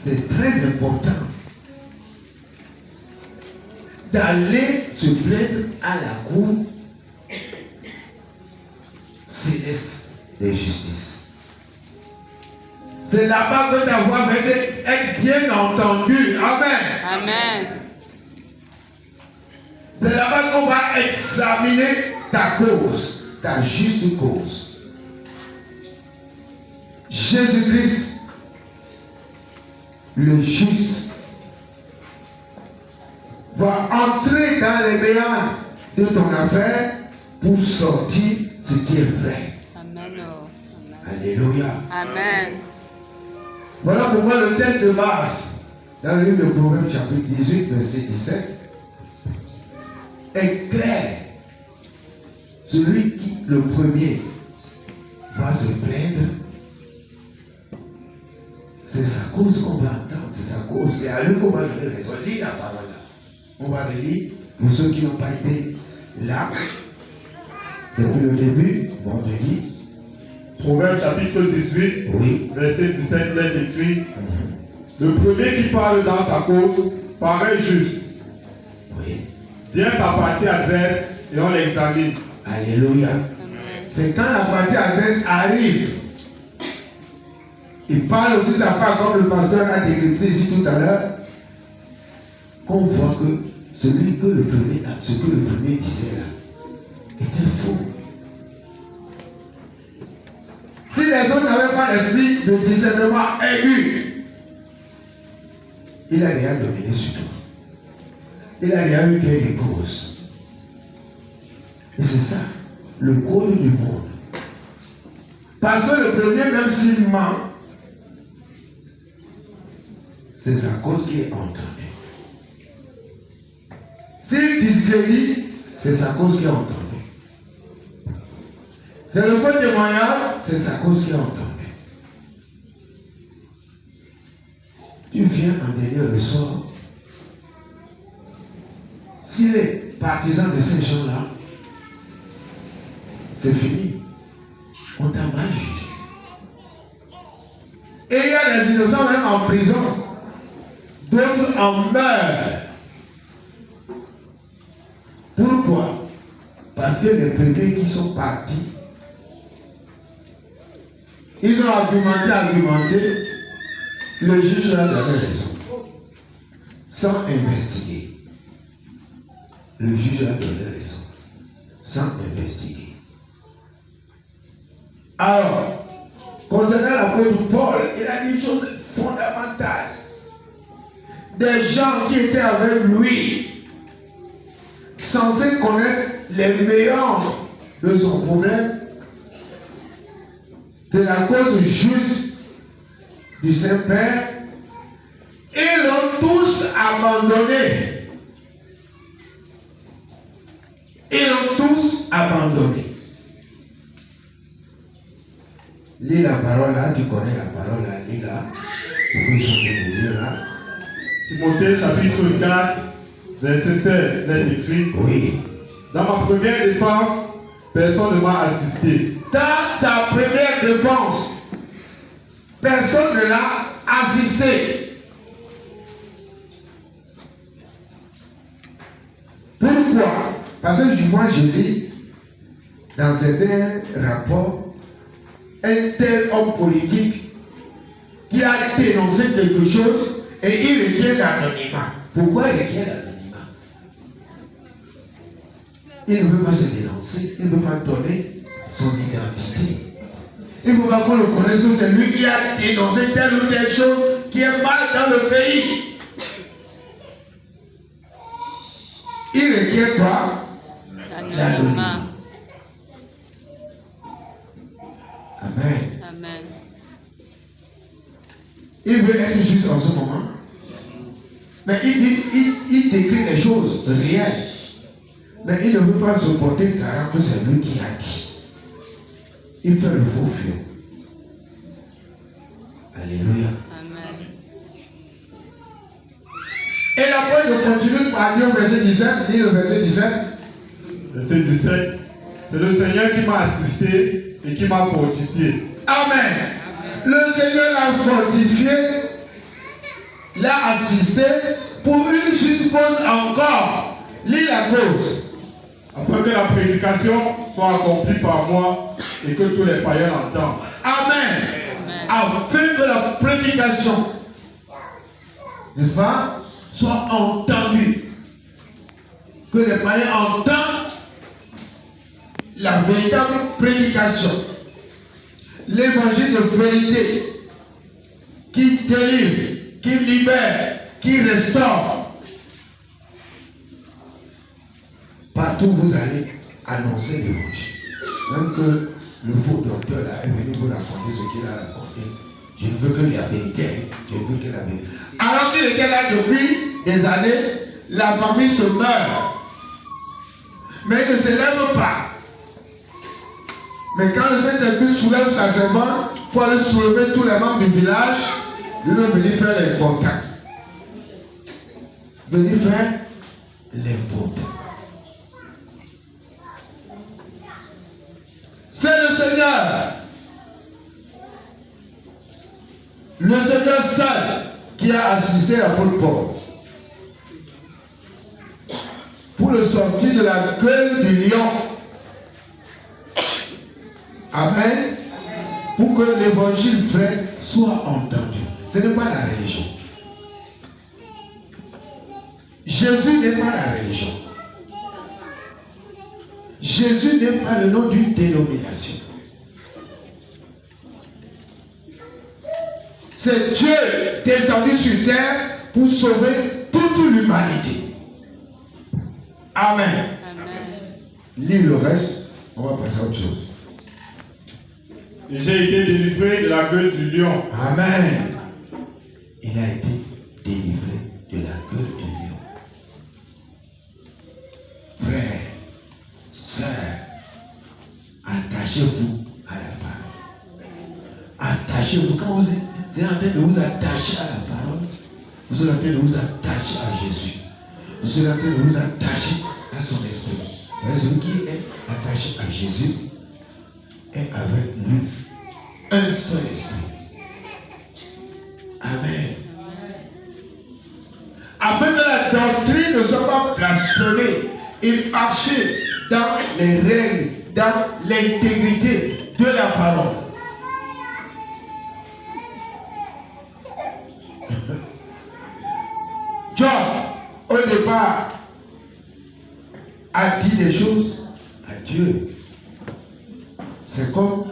c'est très important d'aller se plaindre à la cour céleste de justice. C'est là-bas que ta voix va être bien entendue. Amen. Amen. C'est là-bas qu'on va examiner ta cause, ta juste cause. Jésus-Christ, le juste, va entrer dans les méandres de ton affaire pour sortir ce qui est vrai. Amen. Alléluia. Amen. Voilà pourquoi le texte de base, dans le livre de Proverbes chapitre 18, verset 17, est clair. Celui qui, le premier, va se plaindre, c'est sa cause qu'on va entendre, c'est sa cause, c'est à lui qu'on va donner raison. Lis la parole là. On va relire pour ceux qui n'ont pas été là depuis le début, vendredi. Proverbe chapitre 18, Oui. verset 17, il est écrit: le premier qui parle dans sa cause paraît juste. Oui. Vient sa partie adverse et on l'examine. Alléluia. C'est quand la partie adverse arrive. Il parle aussi sa part comme le pasteur a décrypté ici tout à l'heure. Qu'on voit que ce que le premier disait là était faux. Si les autres n'avaient pas l'esprit de discernement aigu, il a déjà dominé sur toi. Il a déjà eu des causes. Et c'est ça, le code du monde. Parce que le premier, même s'il ment, c'est sa cause qui est entendue. S'il discrédite, c'est sa cause qui est entendue. C'est le faux témoignage, c'est sa cause qui est entendue. Tu viens en dernier ressort. Si les partisans de ces gens-là, c'est fini. On t'a mal jugé. Et il y a des innocents même en prison. D'autres en meurent. Pourquoi? Parce que les premiers qui sont partis, ils ont argumenté, le juge leur avait raison. Sans investiguer. Le juge leur donnait raison. Sans investiguer. Alors, concernant l'apôtre Paul, il a dit une chose fondamentale. Des gens qui étaient avec lui, censés connaître les meilleurs de son problème, de la cause juste du Saint-Père, ils l'ont tous abandonné. Ils l'ont tous abandonné. Lis la parole là, tu connais la parole là, lis là. Tu peux chanter de lire là. Timothée chapitre 4, verset 16, il est écrit: Oui. dans ma première défense, personne ne m'a assisté. Dans ta première défense, personne ne l'a assisté. Pourquoi? Parce que moi je lis dans certains rapports un tel homme politique qui a dénoncé quelque chose et il requiert l'anonymat. Pourquoi il requiert l'anonymat? Il ne veut pas se dénoncer, il ne veut pas donner son identité. Il ne faut pas qu'on le connaisse que c'est lui qui a dénoncé telle ou telle chose qui est mal dans le pays. Il requiert quoi? L'anonymat. Amen. Amen. Il veut être juste en ce moment. Mais il décrit les choses réelles. Mais il ne veut pas se porter le caractère que c'est lui qui a dit. Il fait le faux fion. Alléluia. Amen. Et l'apôtre continue par dire au verset 17, dit le verset 17. Verset 17, c'est le Seigneur qui m'a assisté et qui m'a fortifié. Amen. Le Seigneur l'a fortifié l'a assisté pour une juste cause encore. Lis la cause. Afin que la prédication soit accomplie par moi et que tous les païens l'entendent. Amen. Afin que la prédication, n'est-ce pas, soit entendue. Que les païens entendent la véritable prédication. L'évangile de vérité qui délivre, qui libère, qui restaure. Partout où vous allez annoncer l'évangile. Même que le faux docteur là est venu vous raconter ce qu'il a raconté. Je ne veux que la vérité. Je ne veux que la vérité. Alors qu'il était là depuis des années, la famille se meurt. Mais il ne se lève pas. Mais quand le Saint-Esprit soulève sa servante, pour aller soulever tous les membres du village, il veut venir faire les contacts. Venir faire les contacts. C'est le Seigneur. Le Seigneur seul qui a assisté à l'apôtre Paul pour le sortir de la gueule du lion. Amen. Pour que l'évangile vrai soit entendu. Ce n'est pas la religion. Jésus n'est pas la religion. Jésus n'est pas le nom d'une dénomination. C'est Dieu descendu sur terre pour sauver toute l'humanité. Amen. Lis le reste, on va passer à autre chose. Et j'ai été délivré de la gueule du lion. Amen. Il a été délivré de la gueule du lion. Frères, sœurs, attachez-vous à la parole. Attachez-vous. Quand vous êtes en train de vous attacher à la parole, vous êtes en train de vous attacher à Jésus. Vous êtes en train de vous attacher à son esprit. Celui qui est attaché à Jésus est avec lui un seul esprit. Amen. Afin que la doctrine ne soit pas blasphémée, il marchait dans les règles, dans l'intégrité de la parole. John, au départ, a dit des choses à Dieu. C'est comme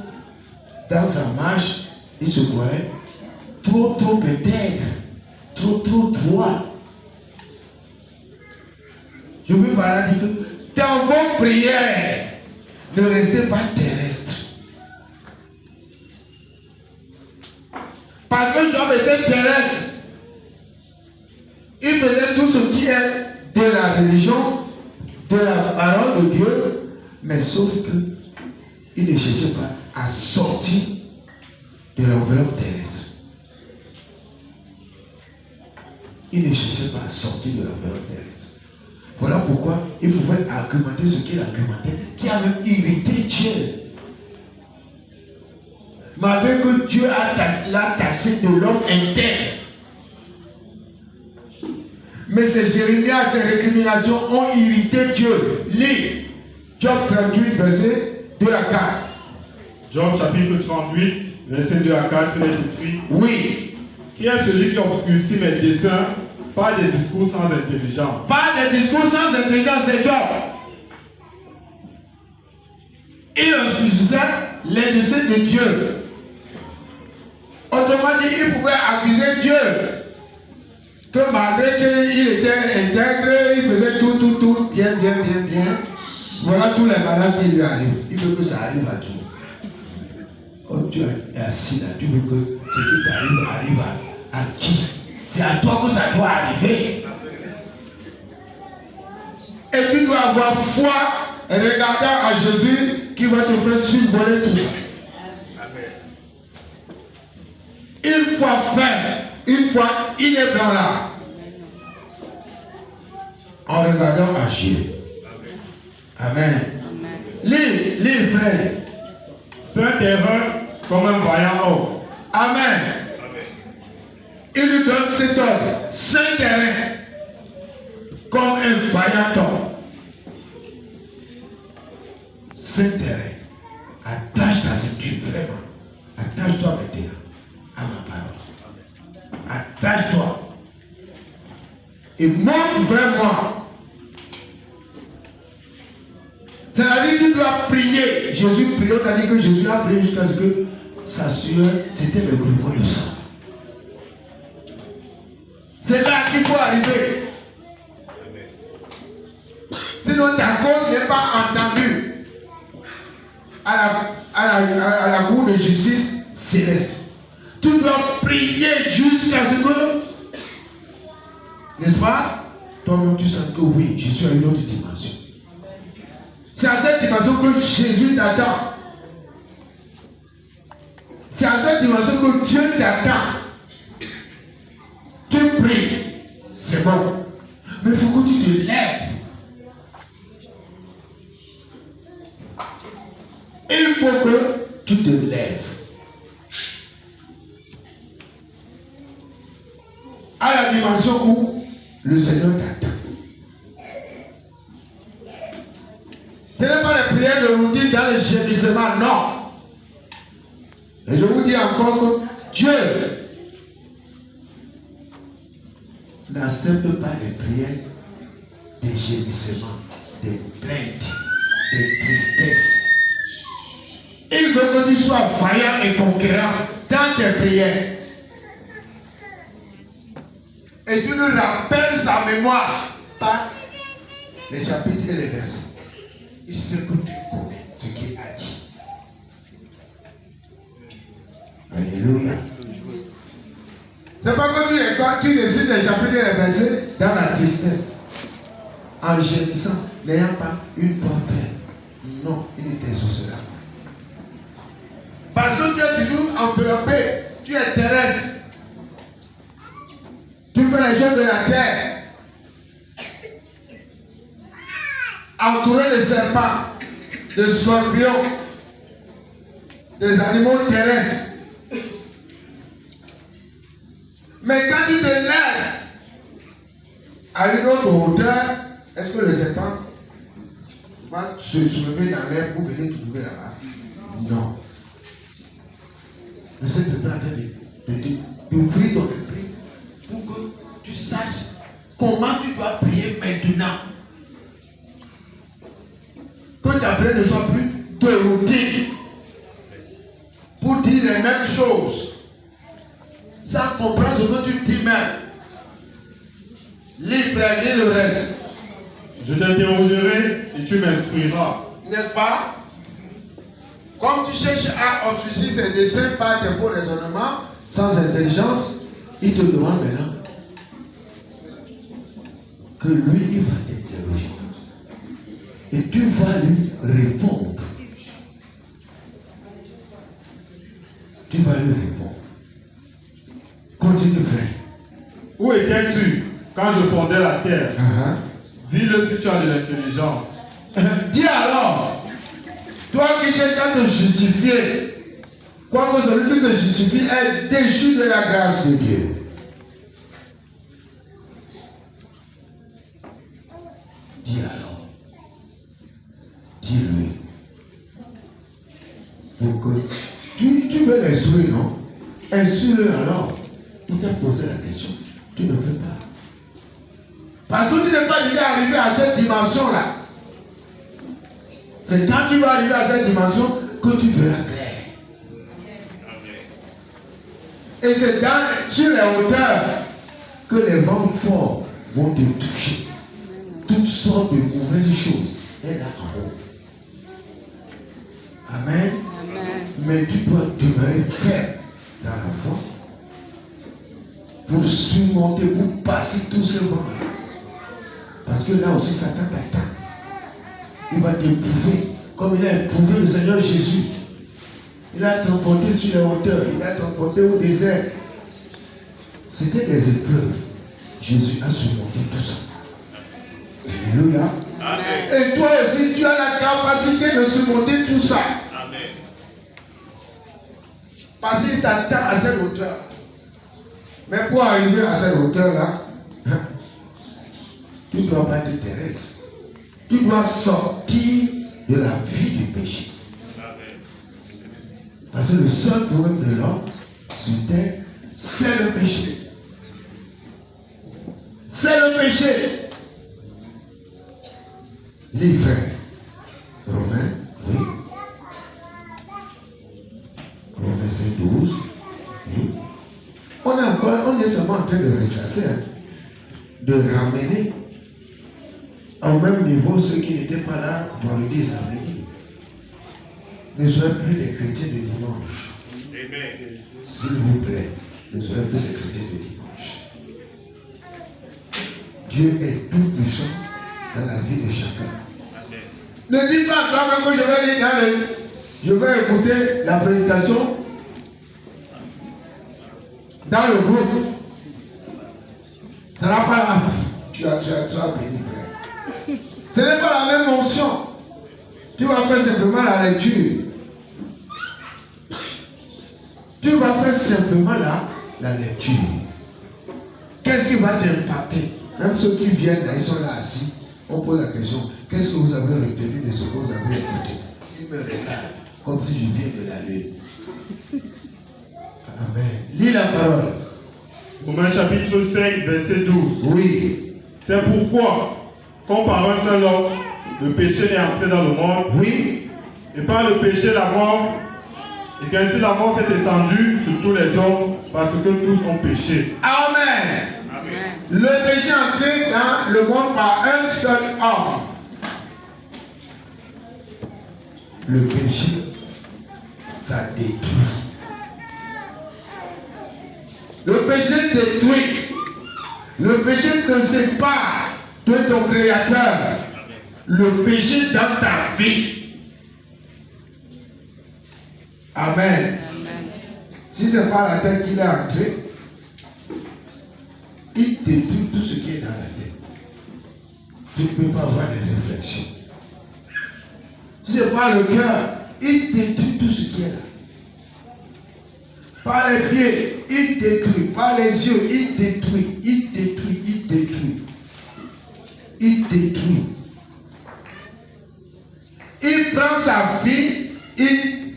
dans sa marche, il se croyait trop intègre, trop droit. Je veux parler dire que dans vos prières, ne restez pas terrestres. Parce que Job était terrestre. Il faisait tout ce qui est de la religion, de la parole de Dieu, mais sauf que il ne cherchait pas à sortir de l'enveloppe terrestre. Il ne cherchait pas à sortir de l'enveloppe terrestre. Voilà pourquoi il pouvait argumenter ce qu'il argumentait, qui a même irrité Dieu. Malgré que Dieu l'a taxé de l'homme interne. Mais ces Jérémie, ces récriminations ont irrité Dieu. Lis Job 38, verset 2 à 4. Job chapitre 38, verset 2 à 4, il est écrit. Oui. Qui est celui qui obscurcit mes desseins par des discours sans intelligence? Par des discours sans intelligence, c'est Job. Il obscurcissait les desseins de Dieu. Autrement dit, il pouvait accuser Dieu que malgré qu'il était intègre, il faisait tout, bien. Voilà tous les malades qui lui arrivent. Il veut que ça arrive à tout. Quand tu es assis là, tu veux que ce qui t'arrive arrive à qui? C'est à toi que ça doit arriver. Et tu dois avoir foi en regardant à Jésus qui va te faire survoler tout ça. Une fois fait, une fois il est dans là. En regardant à Dieu. Amen. Lis, frère. Saint erreur comme un vaillant homme. Amen. Il lui donne cet ordre. Saint-Terrain, comme un vaillant homme. Saint-Terrain, attache ta ceinture vraiment. Attache-toi maintenant à ma parole. Attache-toi. Et monte vers moi. C'est-à-dire que tu dois prier. Jésus priait, on a dit que Jésus a prié jusqu'à ce que sa sueur, c'était le groupe de sang. C'est là qu'il faut arriver. Sinon ta cause n'est pas entendue à la cour de justice céleste. Tu dois prier jusqu'à ce que, n'est-ce pas, toi-même tu sens que oui, je suis à une autre dimension. C'est à cette dimension que Jésus t'attend. C'est à cette dimension que Dieu t'attend. Tu pries, c'est bon. Mais il faut que tu te lèves. Il faut que tu te lèves. À la dimension où le Seigneur t'attend. Ce n'est pas la prière de routine dans le gémissement, non. Et je vous dis encore que Dieu n'accepte pas les prières des gémissements, des plaintes, des tristesses. Il veut que tu sois vaillant et conquérant dans tes prières. Et tu nous rappelles sa mémoire par les chapitres et les versets. Il sait que tu connais ce qu'il a dit. Alléluia. C'est pas comme tu décides les chapitres et les versets dans la tristesse, en gémissant, n'ayant pas une foi ferme. Non, il ne t'exaucera pas. Parce que tu es toujours enveloppé, tu es terrestre. Tu fais les choses de la terre. Entouré de serpents, de scorpions, des animaux terrestres. Mais quand tu te lèves à une autre hauteur, est-ce que le serpent va se soulever dans l'air pour venir te trouver là-bas? Non. Le Seigneur est en train d'ouvrir ton esprit pour que tu saches comment tu dois prier maintenant. Que ta prière ne soit plus de routine pour dire les mêmes choses sans comprendre ce que tu dis même. Lis le reste. Je t'interrogerai et tu m'instruiras. N'est-ce pas? Comme tu cherches à obstruer ses desseins par tes faux raisonnements, sans intelligence, il te demande maintenant que lui, il va t'interroger. Et tu vas lui répondre. Tu vas lui répondre. Continue, frère. Où étais-tu quand je fondais la terre? Dis-le si tu as de l'intelligence. Dis alors, toi qui cherches à te justifier, quoique celui qui se justifie est déchu de la grâce de Dieu. Dis alors, dis-lui. Pour que tu veux l'instruire, non? Instruis-le alors. Il t'a posé la question. Tu ne peux pas. Parce que tu n'es pas déjà arrivé à cette dimension-là. C'est quand tu vas arriver à cette dimension que tu verras clair. Et c'est sur les hauteurs que les vents forts vont te toucher. Toutes sortes de mauvaises choses. Et là en haut. Amen. Amen. Mais tu dois demeurer ferme dans la foi pour surmonter, pour passer tous ces vents. Parce que là aussi, Satan t'attend. Il va t'éprouver comme il a éprouvé le Seigneur Jésus. Il a transporté sur les hauteurs, il a transporté au désert. C'était des épreuves. Jésus a surmonté tout ça. Alléluia. Amen. Et toi aussi, tu as la capacité de surmonter tout ça. Amen. Parce qu'il t'attend à cette hauteur. Mais pour arriver à cette hauteur-là, Tu ne dois pas être terrestre. Tu dois sortir de la vie du péché. Parce que le seul problème de l'homme sur terre, c'est le péché. C'est le péché. Les frères, Romains, oui. Romains 12. Oui. On est seulement en train de ressasser, de ramener au même niveau ceux qui n'étaient pas là vendredi et samedi. Ne soyez plus des chrétiens de dimanche. Amen. S'il vous plaît, ne soyez plus des chrétiens de dimanche. Dieu est tout puissant dans la vie de chacun. Amen. Ne dites pas toi que je vais écouter la prédication dans le groupe. Ça n'a pas la. Tu as béni, frère. Ce n'est pas la même onction. Tu vas faire simplement la lecture. Tu vas faire simplement la lecture. Qu'est-ce qui va t'impacter? Même ceux qui viennent là, ils sont là assis. On pose la question, qu'est-ce que vous avez retenu de ce que vous avez écouté? Ils me regardent comme si je viens de la lune. Amen. Lis la parole. Romains chapitre 5, verset 12. Oui. C'est pourquoi, comme par un seul homme, le péché est entré dans le monde, Oui. et par le péché la mort, et qu'ainsi la mort s'est étendue sur tous les hommes, parce que tous ont péché. Amen. Amen. Le péché est entré dans le monde par un seul homme. Le péché, ça détruit. Le péché détruit. Le péché te sépare de ton Créateur. Le péché dans ta vie. Amen. Si ce n'est pas la tête qu'il est entré, il détruit tout ce qui est dans la tête. Tu ne peux pas avoir des réflexions. Si ce n'est pas le cœur, il détruit tout ce qui est là. Par les pieds, il détruit. Par les yeux, il détruit. Il détruit, il détruit. Il détruit. Il prend sa vie, il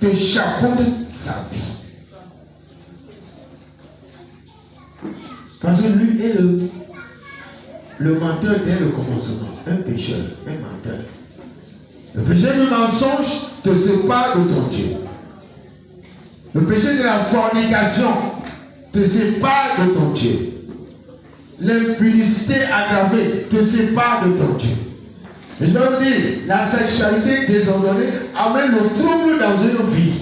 te chapeaute sa vie. Parce que lui est le menteur dès le commencement. Un pécheur, un menteur. Le péché du mensonge te sépare de ton Dieu. Le péché de la fornication te sépare de ton Dieu. L'impudicité aggravée te sépare de ton Dieu. Et je vais vous dire, la sexualité désordonnée amène le trouble dans une vie.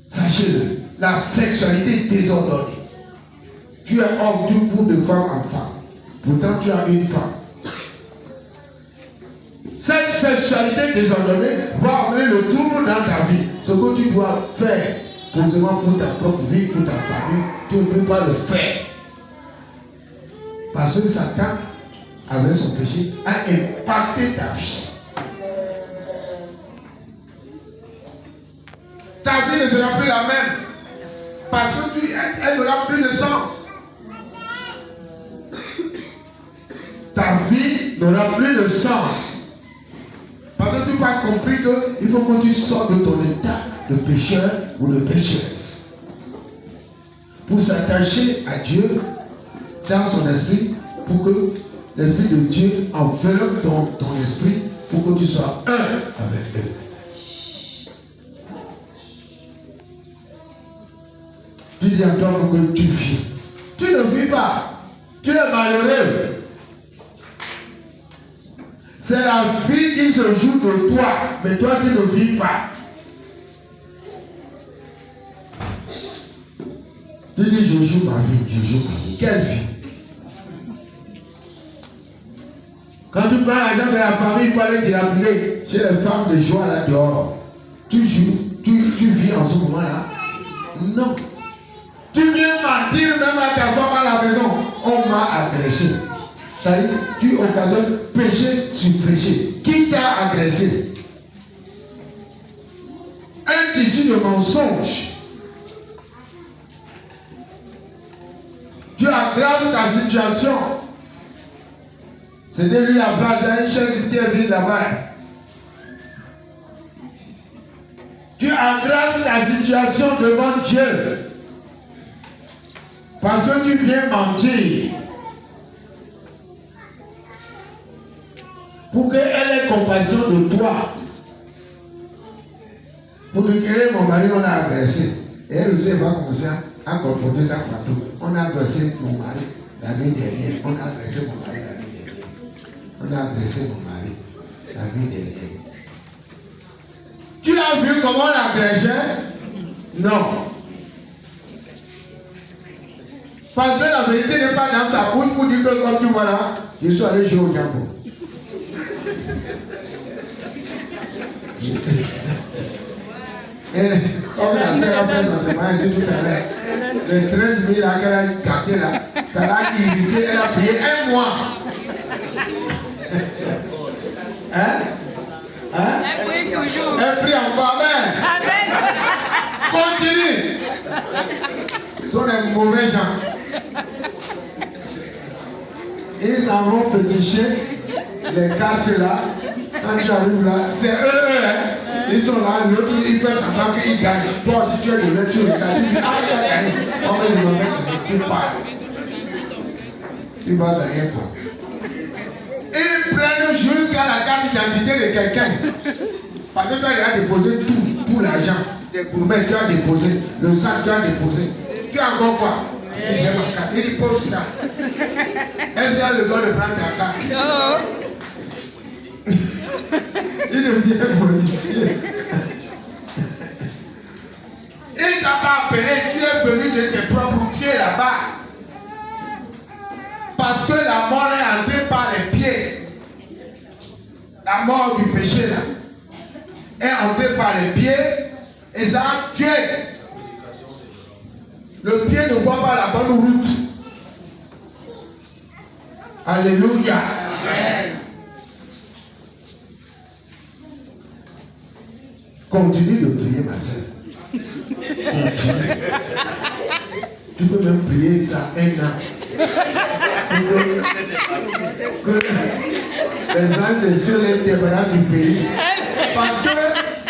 Sachez-le, la sexualité désordonnée. Tu es homme, tu cours de femme en femme. Pourtant, tu as une femme. Cette sexualité désordonnée va amener le trouble dans ta vie. Ce que tu dois faire posément pour ta propre vie, pour ta famille, tu ne peux pas le faire. Parce que Satan, avec son péché, a impacté ta vie. Ta vie ne sera plus la même. Parce que elle n'aura plus de sens. Ta vie n'aura plus de sens. Parce que tu n'as pas compris qu'il faut que tu sortes de ton état de pécheur ou de pécheresse. Pour s'attacher à Dieu dans son esprit, pour que l'esprit de Dieu enveloppe ton esprit, pour que tu sois un avec eux. Tu dis à toi que tu vis. Tu ne vis pas. Tu es malheureux. C'est la vie qui se joue de toi, mais toi tu ne vis pas. Tu dis je joue ma vie, je joue ma vie. Quelle vie? Quand tu prends l'argent de la famille pour aller dilapider chez les femmes de joie là dehors, tu joues, tu vis en ce moment-là? Non. Tu viens mentir même à ta femme à la maison. On m'a agressé. C'est-à-dire, tu occasionnes péché sur péché. Qui t'a agressé? Un tissu de mensonge. Dieu aggrave ta situation. C'était lui la place, il y a une chaise qui est vide là-bas. Dieu aggrave ta situation devant Dieu. Parce que tu viens mentir. Pour qu'elle ait compassion de toi. Pour lui dire, mon mari, on a agressé. Et elle aussi va commencer à confronter ça partout. On a agressé mon mari la nuit dernière. On a agressé mon mari la nuit dernière. On a agressé mon mari la nuit dernière. Tu as vu comment on l'agressait? Non. Parce que la vérité n'est pas dans sa bouche pour dire que comme tu vois là, je suis allé jouer au Jambo. Et comme la sœur a fait son témoignage tout à l'heure, les 13 000 qu'elle a gâté là, ça l'a irrité, elle a payé 1 mois. Hein? Hein? Elle prie toujours. Elle prie encore, mais continue. Ils sont des mauvais gens. Ils s'en vont féticher les cartes là. Quand tu arrives là, c'est eux, hein. Ils sont là, l'autre il fait semblant qu'il gagne. Toi aussi tu es de l'autre, tu regardes, tu dis, ah, il a gagné. On va lui demander, tu parles. Tu vas gagner quoi? Ils prennent jusqu'à la carte d'identité de quelqu'un. Parce que tu as déposé tout l'argent. Les gourmets, tu as déposé. Le sac, tu as déposé. Tu as encore quoi? J'ai ma carte. Il pose ça. Est-ce qu'il a le droit de prendre ta carte? Il devient policier. Il t'a pas appelé, tu es venu de tes propres pieds là-bas. Parce que la mort est entrée par les pieds. La mort du péché là est entrée par les pieds et ça a tué. Le pied ne voit pas la bonne route. Alléluia. Amen. Continue de prier, ma soeur. Continue. Tu peux même prier ça 1 an. Que les anges des cieux les débarrassent du pays. Parce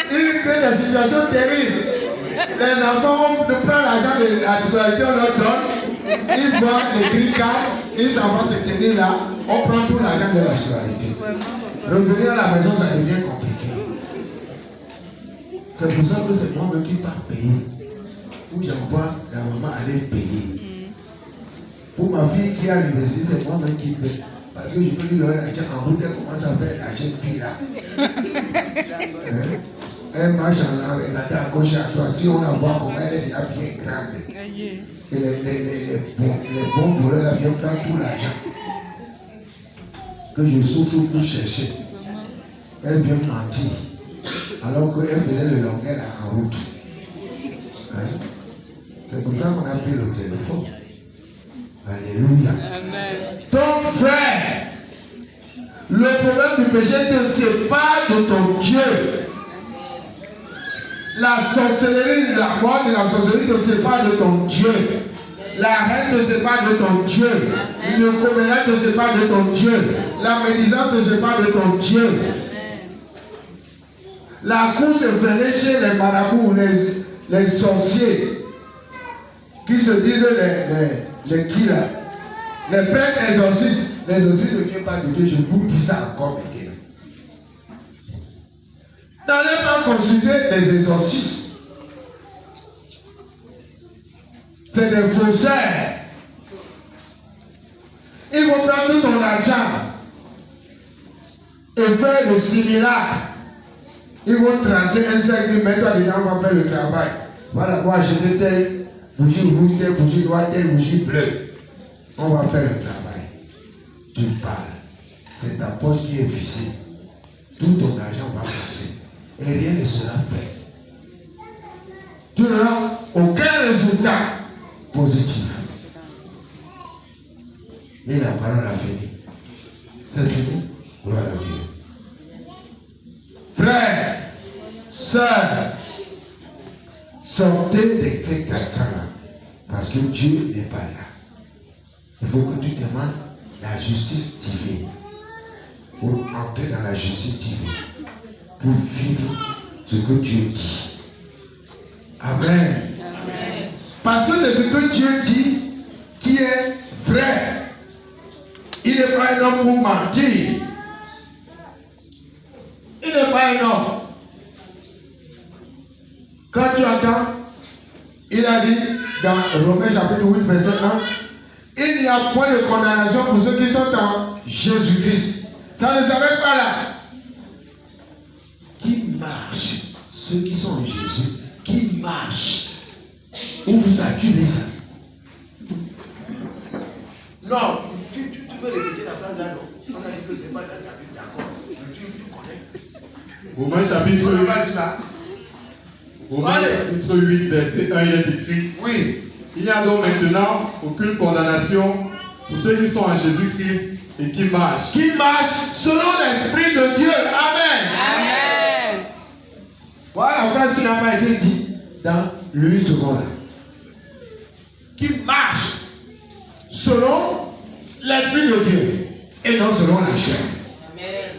qu'ils créent des situations terribles. Les enfants vont prendre l'argent de la titularisation, on leur donne. Ils voient les gris cartes, ils s'en vont se tenir là. On prend tout l'argent de la titularisation. Revenir à la maison, ça devient compliqué. C'est pour ça que c'est moi-même qui pars payer. Où j'envoie la maman aller payer. Pour ma fille qui est à l'université, c'est moi-même qui paye. Parce que je peux lui donner l'argent en route, elle commence à faire la jeune fille là. Elle marche en regardant à gauche et à droite. Si on la voit comme elle est déjà bien grande. Et les bons voleurs là viennent prendre tout l'argent. Que je souffre pour chercher. Elle vient mentir. Alors qu'elle faisait le longueur là en route. Hein? C'est comme ça qu'on a pris le téléphone. Alléluia. Amen. Ton frère, le problème du péché te sépare de ton Dieu. La sorcellerie, la mort de la sorcellerie te sépare de ton Dieu. La haine te sépare de ton Dieu. Le commérage te sépare de ton Dieu. La médisance te sépare de ton Dieu. La course effrénée chez les marabouts, les sorciers, qui se disent les qui là, les prêtres exorcistes. Les exorcistes ne viennent pas de Dieu, je vous dis ça encore maintenant. N'allez pas consulter les exorcistes. C'est des faussaires. Ils vont prendre tout ton argent et faire le similaire. Ils vont tracer un cercle, mets-toi dedans, on va faire le travail. Voilà, on va acheter telle bougie rouge, telle bougie noire, telle bougie bleue. On va faire le travail. Tu parles. C'est ta poche qui est vissée. Tout ton argent va passer. Et rien ne sera fait. Tu n'auras aucun résultat positif. Et la parole a fini. C'est fini? Gloire à Dieu. Frères, sœurs, sortez de ces carcans-là, parce que Dieu n'est pas là. Il faut que tu demandes la justice divine. Pour entrer dans la justice divine. Pour vivre ce que Dieu dit. Amen. Amen. Parce que c'est ce que Dieu dit qui est vrai. Il n'est pas un homme pour mentir. Il n'est pas un homme. Quand tu entends, il a dit dans Romains chapitre 8, verset 1, il n'y a point de condamnation pour ceux qui sont en Jésus-Christ. Ça ne s'arrête pas là. Qui marche, ceux qui sont en Jésus, qui marchent. Où vous as-tu mis ça? Non, tu peux répéter la phrase là, non? On a dit que ce n'est pas dans ta Bible, d'accord. Tu connais. Romains chapitre On n'a pas dit ça. Romains chapitre 8, verset 1, il est écrit. Oui. Il n'y a donc maintenant aucune condamnation pour ceux qui sont en Jésus-Christ et qui marchent. Qui marchent selon l'Esprit de Dieu. Amen. Amen. Voilà la phrase qui n'a pas été dite dans le 8 secondes là. Qui marche selon l'Esprit de Dieu et non selon la chair. Amen.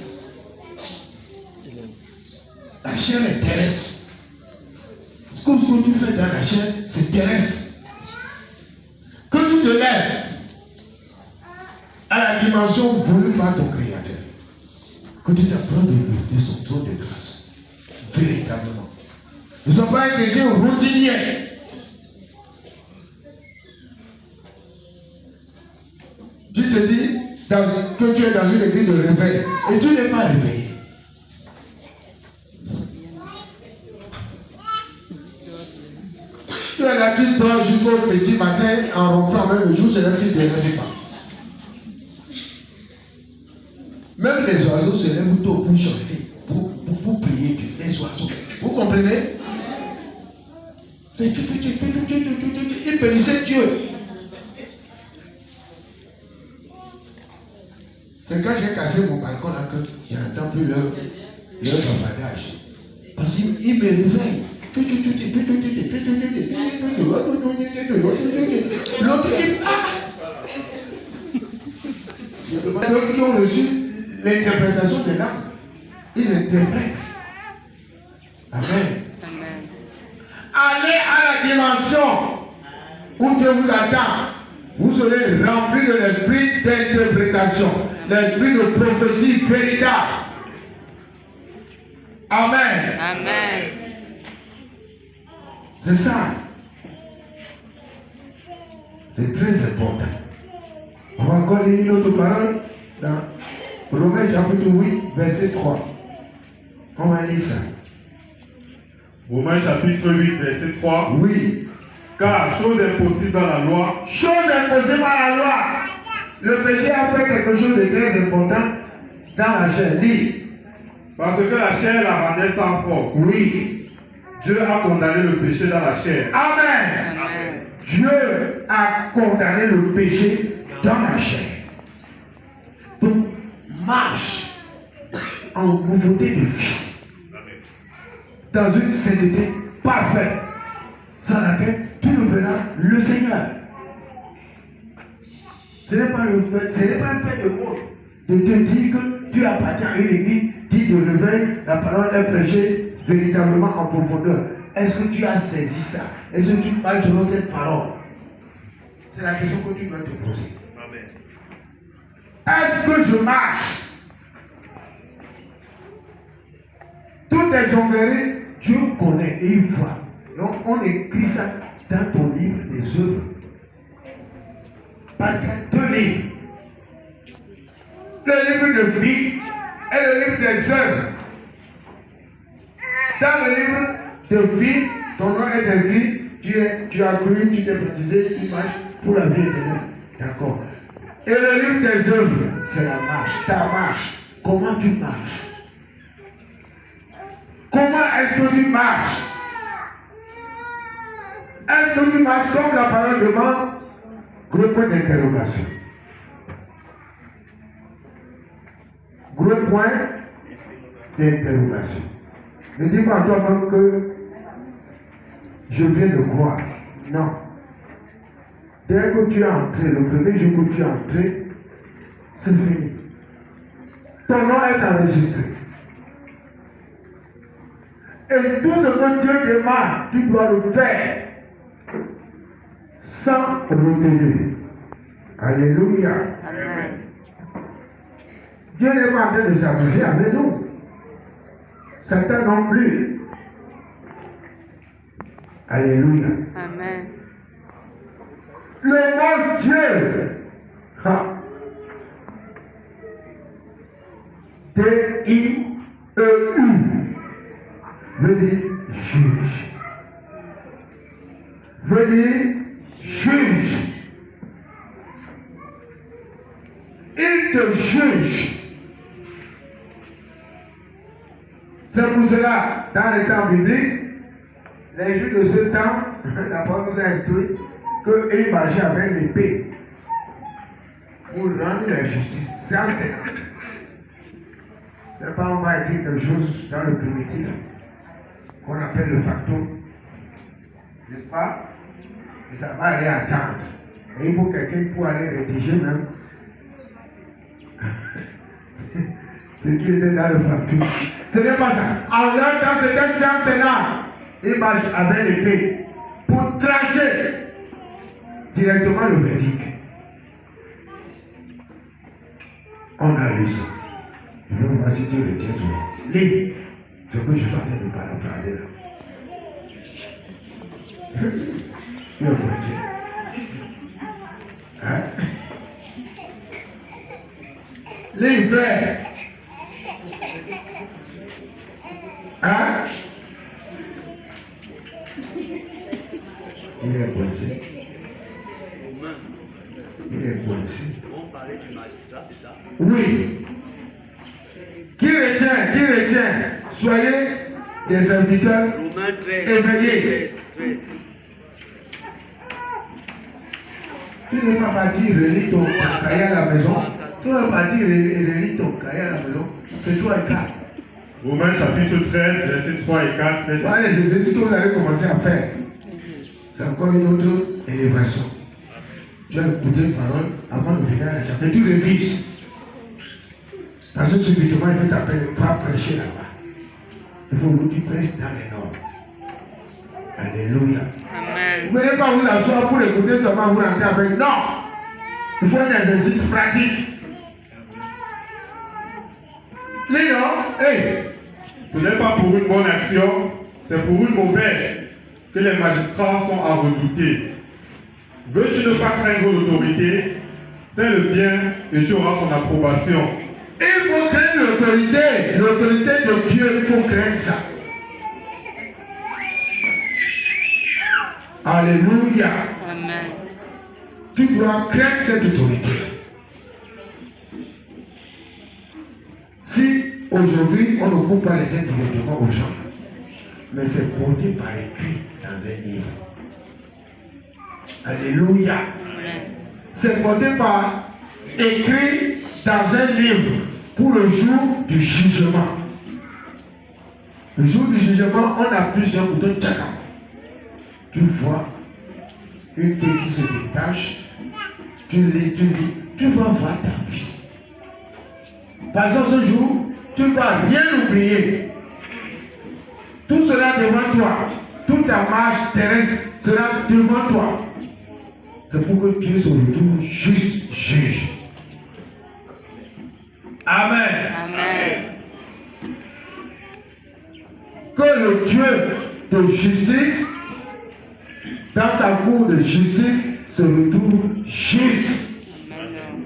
La chair est terrestre. Comme ce que tu fais dans la chair, c'est terrestre. Que tu te lèves à la dimension voulue par ton Créateur. Que tu t'apprends de son trône de grâce. Véritablement. Nous ne sommes pas un chrétien routinier. Tu te dis que tu es dans une église de réveil et tu n'es pas réveillé. Tu es là qui dort jusqu'au petit matin en rentrant même le jour, c'est là qui ne te lève pas. Même les oiseaux se lèvent tôt pour chanter, pour prier Dieu. Les oiseaux. Vous comprenez? Ils bénissaient Dieu. C'est quand j'ai cassé mon balcon là que je n'entends plus leur bavardage. Parce qu'ils me réveillent. L'autre qui ont reçu l'interprétation de l'âme, ils interprètent. Amen. Amen. Allez à la dimension où Dieu vous attend. Vous serez remplis de l'esprit d'interprétation, l'esprit de prophétie véritable. Amen. Amen. C'est ça. C'est très important. On va encore lire une autre parole dans Romains chapitre 8, verset 3. On va lire ça. Romains chapitre 8, verset 3. Oui. Car chose impossible à la loi. Chose impossible à la loi. Le péché a fait quelque chose de très important dans la chair. Lis. Parce que la chair la rendait sans force. Oui. Dieu a condamné le péché dans la chair. Amen. Amen. Dieu a condamné le péché dans la chair. Donc, marche en nouveauté de vie. Dans une sainteté parfaite. Sans laquelle tu ne verras le Seigneur. Ce n'est pas un fait de mot de te dire que tu appartiens à une église, dit de réveil, la parole est prêchée véritablement en profondeur. Est-ce que tu as saisi ça? Est-ce que tu parles selon cette parole? C'est la question que tu dois te poser. Est-ce que je marche? Tout est jonglerie, Dieu connaît et il voit. Donc on écrit ça dans ton livre des œuvres. Parce qu'il y a deux livres. Le livre de vie et le livre des œuvres. Dans le livre de vie, ton nom est écrit, tu as cru, tu t'es baptisé, tu marches pour la vie éternelle. D'accord. Et le livre des œuvres, c'est la marche, ta marche. Comment tu marches? Comment est-ce que tu marches? Est-ce que tu marches comme la parole demande? Gros point d'interrogation. Gros point d'interrogation. Ne dis pas à toi-même que je viens de croire. Non. Dès que tu es entré, le premier jour que tu es entré, c'est fini. Ton nom est enregistré. Et tout ce que Dieu demande, tu dois le faire sans retenue. Alléluia. Amen. Dieu n'est pas en train de s'amuser avec nous. Satan non plus. Alléluia. Amen. Le mot Dieu. D-I-E-U veut dire juge. Veut dire juge. Il te juge. C'est pour cela, dans les temps bibliques, les juges de ce temps, la parole nous a instruit qu'ils marchaient avec l'épée pour rendre la justice. C'est un ténant. C'est pas on va écrire quelque chose dans le primitif qu'on appelle le facto, n'est-ce pas? Et ça va aller attendre. Et il faut quelqu'un pour aller rédiger même ce qui était dans le facto. Ce n'est pas ça. En leur temps, c'était un centenaire. Il marche avec l'épée pour trancher directement le verdict. On a lu ça. Je vais voir si tu retiens tout. Lis ce que je suis en train de paraphraser là. Je vais voir. Hein? Lis, frère. Hein? Il est coincé. Il est coincé. On parlait du magistrat, c'est ça? Oui. Qui retient? Soyez des serviteurs Romains 13. éveillés. 13. Tu ne vas pas dire relis ton cahier à la maison. Tu ne vas pas dire relis ton cahier à la maison. C'est 3 et 4. Romains chapitre 13, versets 3 et 4. Voilà les exercices que vous allez commencer à faire. C'est encore une autre élévation. Tu vas écouter une parole avant de venir à la chapelle. Tu révises. Parce que subitement, il peut t'appeler, va prêcher là-bas. Il faut que tu prêches dans les normes. Alléluia. Amen. Vous ne venez pas vous asseoir pour écouter seulement vous rentrer avec. Non! Il faut un exercice pratique. Léon, hey! Ce n'est pas pour une bonne action, c'est pour une mauvaise que les magistrats sont à redouter. Veux-tu ne pas craindre l'autorité? Fais le bien et tu auras son approbation. Il faut craindre l'autorité. L'autorité de Dieu, il faut craindre ça. Alléluia. Amen. Tu dois craindre cette autorité. Si aujourd'hui on ne coupe pas les têtes directement aux gens, mais c'est porté par écrit dans un livre. Alléluia. Amen. C'est porté par écrit dans un livre pour le jour du jugement. Le jour du jugement, on a plusieurs boutons de chacun. Tu vois une fille qui se détache, tu lis, tu vas voir ta vie. Par exemple, ce jour, tu ne vas rien oublier. Tout sera devant toi. Toute ta marche terrestre sera devant toi. C'est pour que Dieu se retrouve juste juge. Amen. Amen. Que le Dieu de justice, dans sa cour de justice, se retrouve juste. Amen.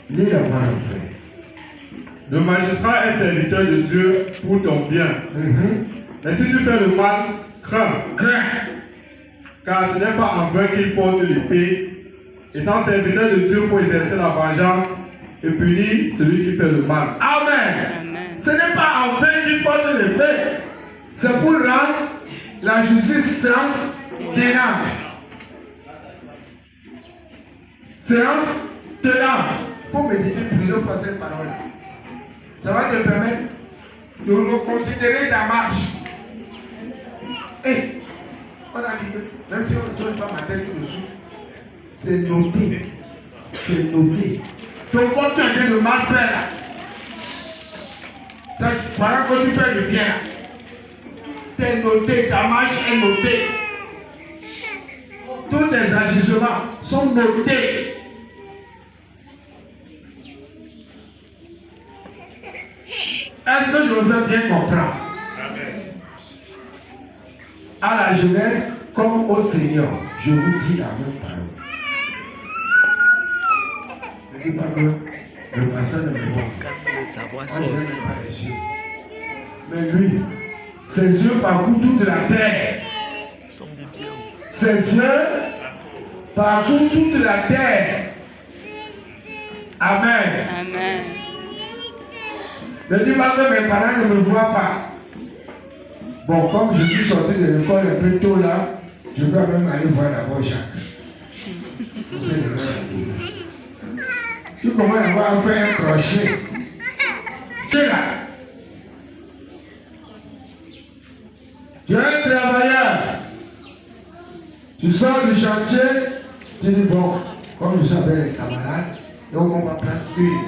Lis la parole, frère. Le magistrat est serviteur de Dieu pour ton bien. Mais si tu fais le mal, crains. Car ce n'est pas en vain qu'il porte l'épée, étant serviteur de Dieu pour exercer la vengeance et punir celui qui fait le mal. Amen. Amen. Ce n'est pas en vain qu'il porte l'épée. C'est pour rendre la justice séance tenante. Séance tenante. Il faut méditer plusieurs fois cette parole. Ça va te permettre de reconsidérer ta marche. Et on a dit que même si on ne tourne pas ma tête dessous, C'est noté. C'est noté. Donc quand tu es en train de mal faire là, ça, voilà que tu fais le bien là. C'est noté, ta marche est notée. Tous tes agissements sont notés. Est-ce que je me fais bien comprendre? À la jeunesse comme au Seigneur, je vous dis la même parole. Ne dis pas que le pasteur ne me voit pas. Mais lui, ses yeux parcourent toute la terre. Ses yeux parcourent toute la terre. Amen. Amen. Ne dis pas que mes parents ne me voient pas. Bon, comme je suis sorti de l'école un peu tôt là, je vais même aller voir d'abord Jacques. Tu commences à avoir fait un crochet. Tu es là. Tu es un travailleur. Tu sors du chantier, tu dis bon, comme je suis avec les camarades, donc on va prendre une.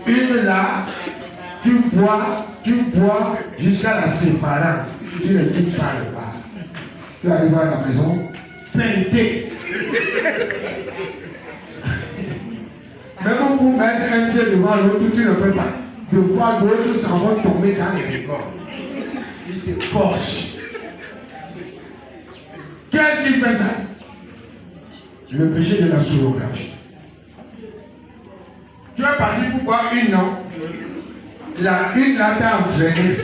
Une là, tu bois jusqu'à la séparante. Tu ne quittes pas le bar. Tu arrives à la maison, peinté. Même pour mettre un pied devant l'autre, tu ne peux pas. De voir l'autre, ça va tomber dans les records. Il se forge. Qu'est-ce qui fait ça? Le péché de la sorographie. Tu es parti pour boire une, non? Une là t'a entraîné.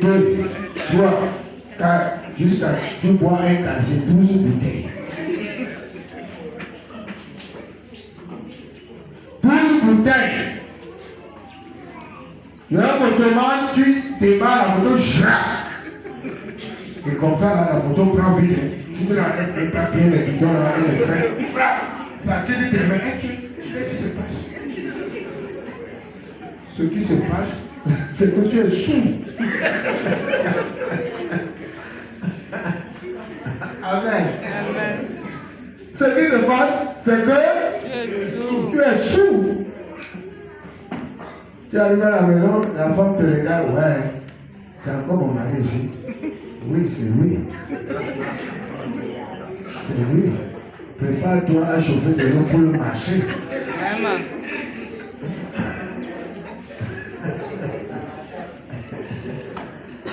2, 3, 4, jusqu'à tu bois un casier, 12 bouteilles. 12 bouteilles. Le motoman, tu démarres la moto, et comme ça, là, la moto prend vite. Tu peux arrêter le papier, les bidons, là, et les freins. Ça te dit, qu'est-ce qui se passe? Ce qui se passe, c'est que tu es sourd. Amen. Amen. Ce qui se passe, c'est que tu es sourd. Tu arrives à la maison, la femme te regarde, ouais, c'est encore mon mari ici. Oui, c'est lui. C'est lui. Prépare-toi à chauffer de l'eau pour le marché. Amen.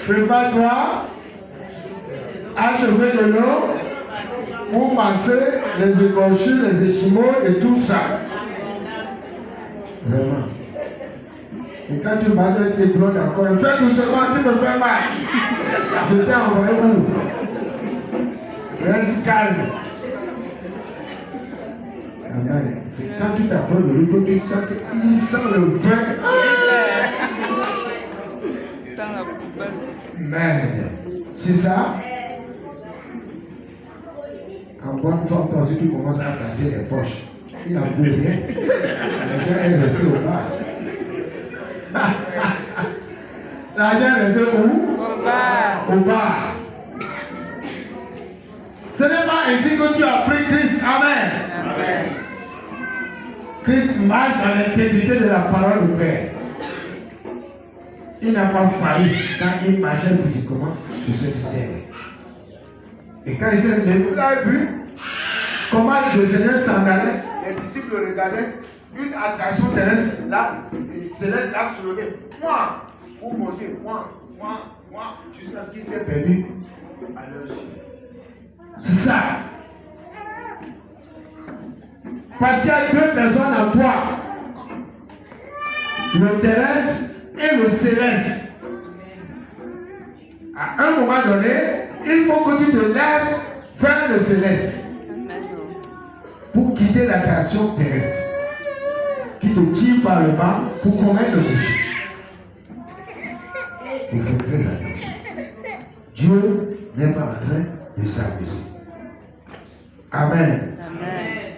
Prépare-toi à chauffer de l'eau pour masser les écorchures, les échimaux et tout ça. Vraiment. Et quand tu masses avec tes gros encore, fais doucement, tu me fais mal. Je t'ai envoyé où? Reste calme. Amen. C'est quand tu t'approches de lui que tu sens qu'il sent le vin. Amen. C'est ça? Quand bonne femme, toi aussi, tu commences à tâter les poches. Il n'a plus rien. L'argent est resté au bar. L'argent est resté où? Au bar. Au bar. Ce n'est pas ainsi que tu as pris Christ. Amen. Amen. Christ marche dans l'intégrité de la parole du Père. Il n'a pas failli quand il marchait physiquement sur cette terre. Et quand il s'est levé, vous avez vu comment le Seigneur s'en allait, les disciples le regardaient, une attraction terrestre là, céleste là soulevée. Moi, pour monter, moi, jusqu'à ce qu'il s'est perdu à leurs yeux. C'est ça. Parce qu'il y a deux personnes en toi. Le terrestre et le céleste. À un moment donné, il faut que tu te lèves vers le céleste pour quitter l'attraction terrestre qui te tire par le bas pour commettre le péché. Il faut très attention. Dieu n'est pas en train de s'amuser. Amen. Amen.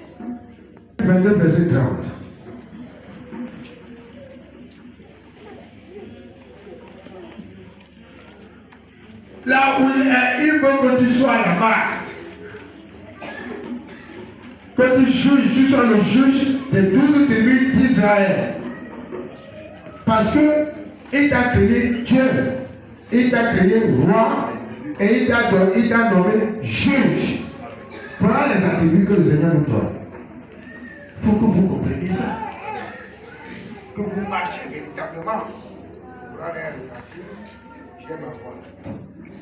22 verset 30. Là où il est, il veut que tu sois là-bas. que tu juges, tu sois le juge des 12 tribus d'Israël. Parce que il t'a créé Dieu, il t'a créé roi et il t'a nommé juge. Voilà les attributs que le Seigneur nous donne. Il faut que vous compreniez ça. Que vous marchiez véritablement. Voilà les attributs.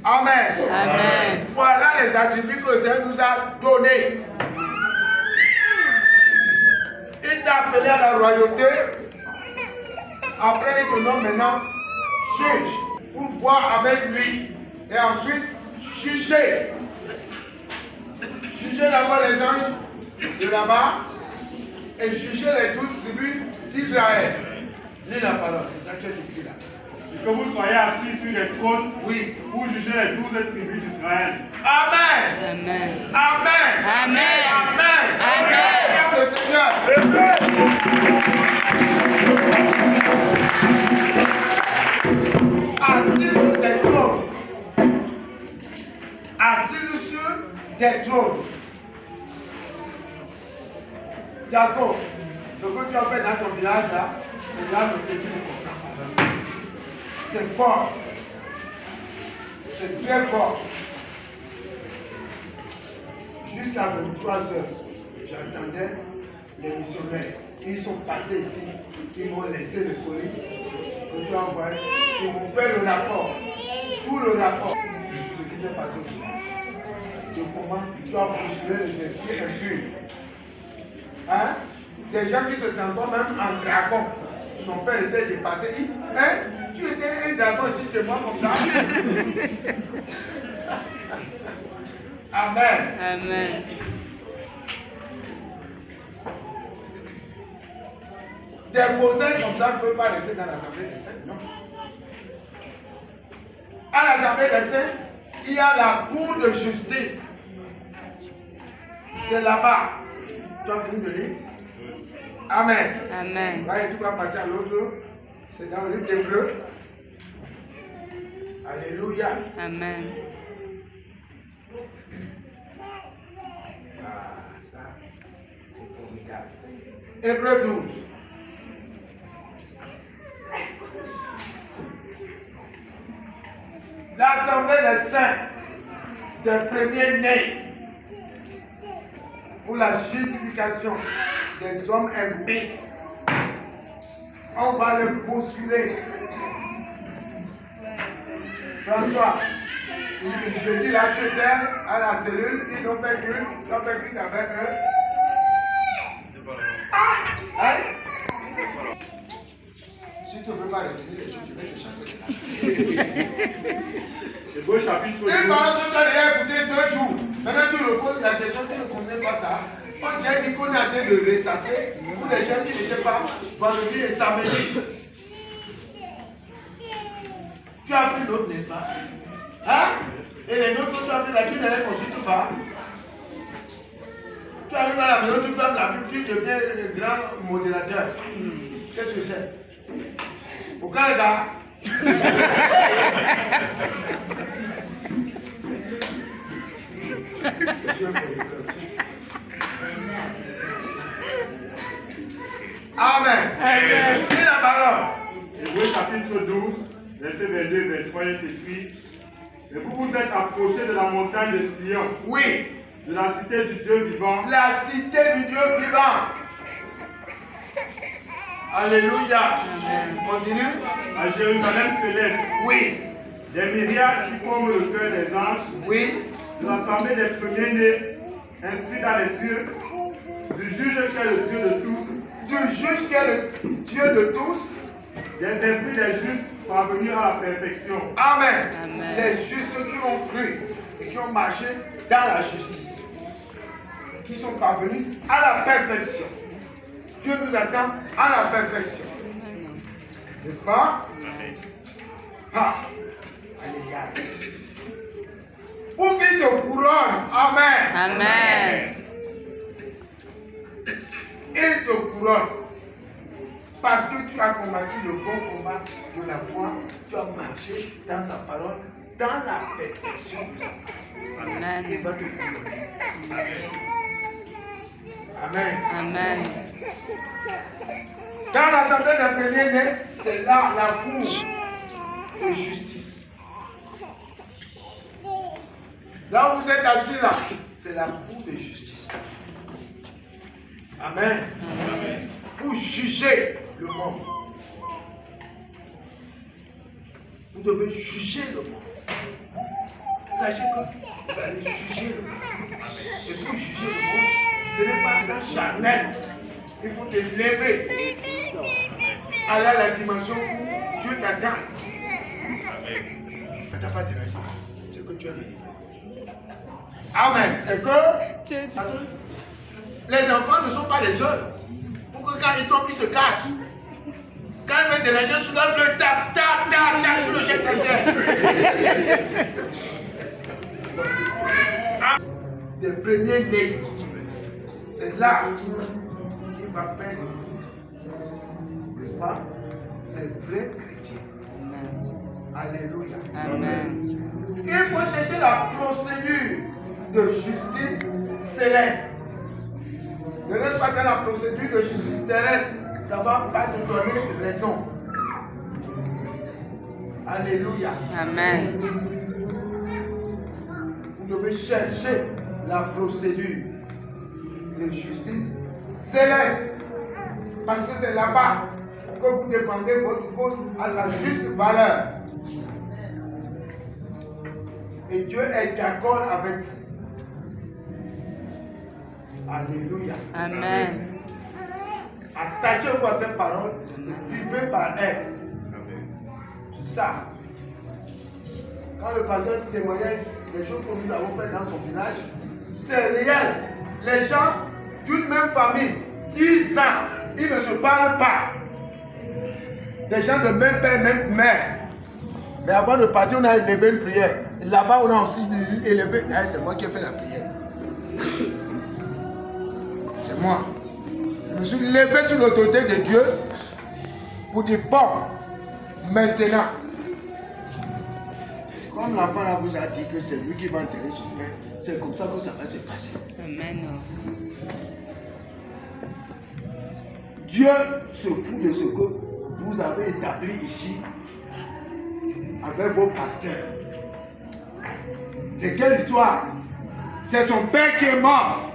Amen. Amen. Voilà les attributs que le Seigneur nous a donnés. Il t'a appelé à la royauté. Après, il te nomme maintenant juge pour boire avec lui. Et ensuite, juger. Juger d'abord les anges de là-bas et juger les 12 tribus d'Israël. Lis la parole, c'est ça que tu écris là. Que vous soyez assis sur les trônes, Oui. pour juger les 12 tribus d'Israël. Amen. Amen. Amen. Amen. Amen. Amen. Le Seigneur. Assis sur des trônes. Assis sur des trônes. Jacob, ce que tu as fait dans ton village là, c'est là que tu ne comprends pas. C'est fort. C'est très fort. Jusqu'à 23 heures, j'entendais les missionnaires. Ils sont passés ici. Ils m'ont laissé le soleil. Que tu as envoyé. Ils m'ont fait le rapport. Tout le rapport. Ce qui s'est passé au village. De comment tu as bousculé les esprits impurs. Hein? Des gens qui se transforment même en dragon. Mon père était dépassé. Hein? Tu étais un dragon ici chez moi comme ça. Amen. Amen. Des conseils comme ça ne peuvent pas rester dans l'Assemblée des Saints, non. À l'Assemblée des Saints, il y a la cour de justice. C'est là-bas. Tu as fini de lire? Amen. Amen. Voyez, tu vas passer à l'autre. C'est dans le livre d'Hébreux. Alléluia. Amen. Ah, ça, c'est formidable. Hébreux 12. L'Assemblée des saints, des premiers-nés, pour la justification des hommes impies. On va les bousculer. François, je dis là, tu étais à la cellule, ils ont fait qu'une avec eux. Hein? Si tu ne veux pas retenir les choses, je vais te chanter. Hébreux chapitre 12. Et par exemple, tu as déjà écouté 2 jours. Maintenant, tu reposes la question, tu ne connais pas ça. On dirait dit qu'on a en train de ressasser pour les gens qui n'étaient pas vendredi et samedi. Tu as pris l'autre, n'est-ce pas? Hein? Et les autres que tu as pris là, tu ne les consultes pas. Tu arrives à la maison, tu fermes la Bible, tu deviens le grand modérateur. Qu'est-ce que c'est? Au Canada. Amen. Amen. Dis la parole. Hébreux chapitre 12, verset 22 23, il est écrit: et vous vous êtes approchés de la montagne de Sion, Oui. de la cité du Dieu vivant, La cité du Dieu vivant. Alléluia. Continue. à Jérusalem céleste, Oui. des myriades qui forment le cœur des anges, Oui. de l'assemblée des premiers-nés, inscrits dans les cieux, du juge qui est le Dieu de tous, Du juge qui est le Dieu de tous. des esprits des justes parvenus à la perfection. Amen. Amen. Les justes qui ont cru et qui ont marché dans la justice. Qui sont parvenus à la perfection. Dieu nous attend à la perfection. N'est-ce pas? Ah. Alléluia. Pour qu'il te couronne. Amen. Amen. Il te couronne. Parce que tu as combattu le bon combat de la foi. Tu as marché dans sa parole, dans la perfection de sa parole. Amen. Il va te couronner. Amen. Amen. Dans l'assemblée des premiers-nés, c'est là la cour de justice. Là où vous êtes assis là, c'est la cour de justice. Amen. Amen. Pour juger le monde. Vous devez juger le monde. Sachez que vous allez juger le monde. Et pour juger le monde, ce n'est pas un charnel. Il faut te lever. Aller à la dimension où Dieu t'attend. Tu n'as pas dérangé. C'est que tu as délivré. Amen. Et que les enfants ne sont pas les seuls. Pour que quand ils tombent, ils se cachent. Quand ils veulent déranger, soulève le tap, tap, tap, tap, tout le jette par terre. Des premiers nés. C'est là qu'il va faire le. N'est-ce pas? C'est vrai chrétien. Alléluia. Amen. Il faut chercher la procédure de justice céleste. Ne reste pas dans la procédure de justice terrestre. Ça ne va pas te donner raison. Alléluia. Amen. Vous devez chercher la procédure de justice céleste. Parce que c'est là-bas que vous dépendez votre cause à sa juste valeur. Et Dieu est d'accord avec vous. Alléluia. Amen. Attachez-vous à cette parole. Vivez par elle. C'est ça. Quand le pasteur témoignait des choses que nous avons fait dans son village, c'est réel. Les gens d'une même famille, 10 ans, ils ne se parlent pas. Des gens de même père, même mère. Mais avant de partir, on a élevé une prière. Là-bas, on a aussi élevé. C'est moi qui ai fait la prière. C'est moi. Je me suis levé sur l'autorité de Dieu pour dire bon, maintenant, comme l'enfant là vous a dit que c'est lui qui va enterrer son père, c'est comme ça que ça va se passer. Amen. Dieu se fout de ce que vous avez établi ici avec vos pasteurs. C'est quelle histoire? C'est son père qui est mort.